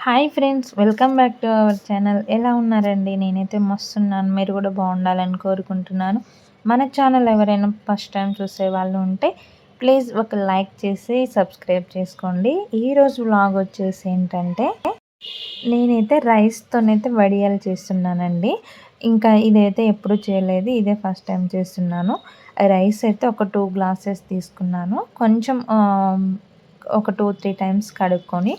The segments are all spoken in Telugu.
Hi friends, welcome back to our channel. ఎలా ఉన్నారండి? నేనైతే మస్తున్నాను. మీరు కూడా బాగుండాలని కోరుకుంటున్నాను. మన ఛానల్ ఎవరైనా ఫస్ట్ టైం చూసే వాళ్ళు ఉంటే ప్లీజ్ ఒక లైక్ చేసి సబ్స్క్రైబ్ చేసుకోండి. ఈరోజు వ్లాగ్ వచ్చేసి ఏంటంటే నేనైతే రైస్తోనైతే వడియాలు చేస్తున్నానండి. ఇంకా ఇదైతే ఎప్పుడు చేయలేదు, ఇదే ఫస్ట్ టైం చేస్తున్నాను. రైస్ అయితే ఒక 2 గ్లాసెస్ తీసుకున్నాను. కొంచెం ఒక 2-3 టైమ్స్ కడుక్కొని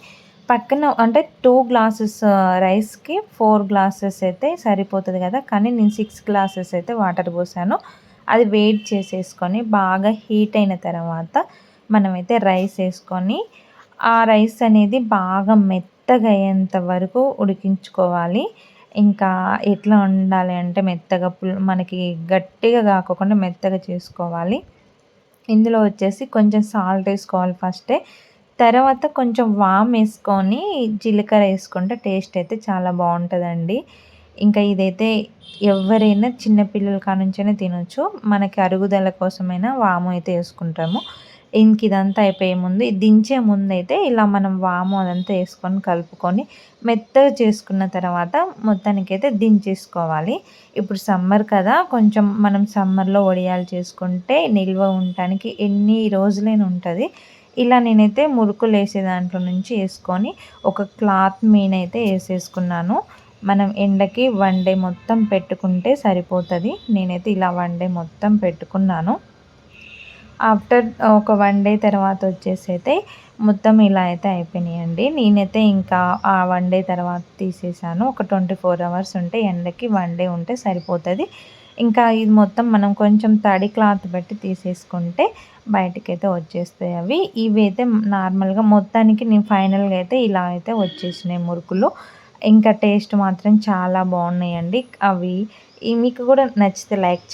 పక్కన అంటే 2 గ్లాసెస్ రైస్‌కి 4 గ్లాసెస్ అయితే సరిపోతది కదా! కానీ నేను 6 గ్లాసెస్ అయితే వాటర్ పోసాను. అది వేడి చేసేసుకొని బాగా హీట్ అయిన తర్వాత మనమైతే రైస్ ఏసుకొని, ఆ రైస్ అనేది బాగా మెత్తగా అయ్యేంత వరకు ఉడికించుకోవాలి. ఇంకా ఎట్లా ఉండాలి అంటే మెత్తగా మనకి గట్టిగా కాకోకుండా మెత్తగా చేసుకోవాలి. ఇందులో వచ్చేసి కొంచెం సాల్ట్ ఏసుకోవాలి ఫస్టే. తర్వాత కొంచెం వామేసుకొని జీలకర్ర ఏసుకుంటే టేస్ట్ అయితే చాలా బావుంటదండి. ఇంకా ఇదైతే ఎవ్వరైనా చిన్న పిల్లల కానుంచైనా తినొచ్చు. మనకి అరుగుదల కోసమైనా వాము అయితే ఏసుకుంటాము. ఇదంతా అయిపోయే ముందు దించే ముందైతే ఇలా మనం వాము అదంతా ఏసుకొని కలుపుకొని మెత్తగా చేసుకున్న తర్వాత మొత్తానికైతే దించేసుకోవాలి. ఇప్పుడు సమ్మర్ కదా! కొంచెం మనం సమ్మర్‌లో వడియాలు చేసుకుంటే నిల్వ ఉండటానికి ఎన్ని రోజులైనా ఉంటది. ఇలా నేనైతే మురుకులేసే దాంట్లో నుంచి ఏసుకొని ఒక క్లాత్ మీనైతే ఏసేసుకున్నాను. మనం ఎండకి 1 డే మొత్తం పెట్టుకుంటే సరిపోతది. నేనైతే ఇలా 1 డే మొత్తం పెట్టుకున్నాను. ఆఫ్టర్ ఒక 1 డే తర్వాత వచ్చేసైతే మొత్తం ఇలా అయితే అయిపోయినాయండి. నేనైతే ఇంకా ఆ 1 డే తర్వాత తీసేసాను. ఒక 24 అవర్స్ ఉంటే ఎండకి 1 డే ఉంటే సరిపోతది. ఇంకా ఇది మొత్తం మనం కొంచెం తడి క్లాత్ పెట్టి తీసేసుకుంటే బయటికైతే వచ్చేస్తాయి అవి. ఇవైతే నార్మల్‌గా మొత్తానికి నేను ఫైనల్‌గా అయితే ఇలా అయితే వచ్చేసినాయి మురుకులు. ఇంకా టేస్ట్ మాత్రం చాలా బాగున్నాయండి అవి. మీకు కూడా నచ్చితే లైక్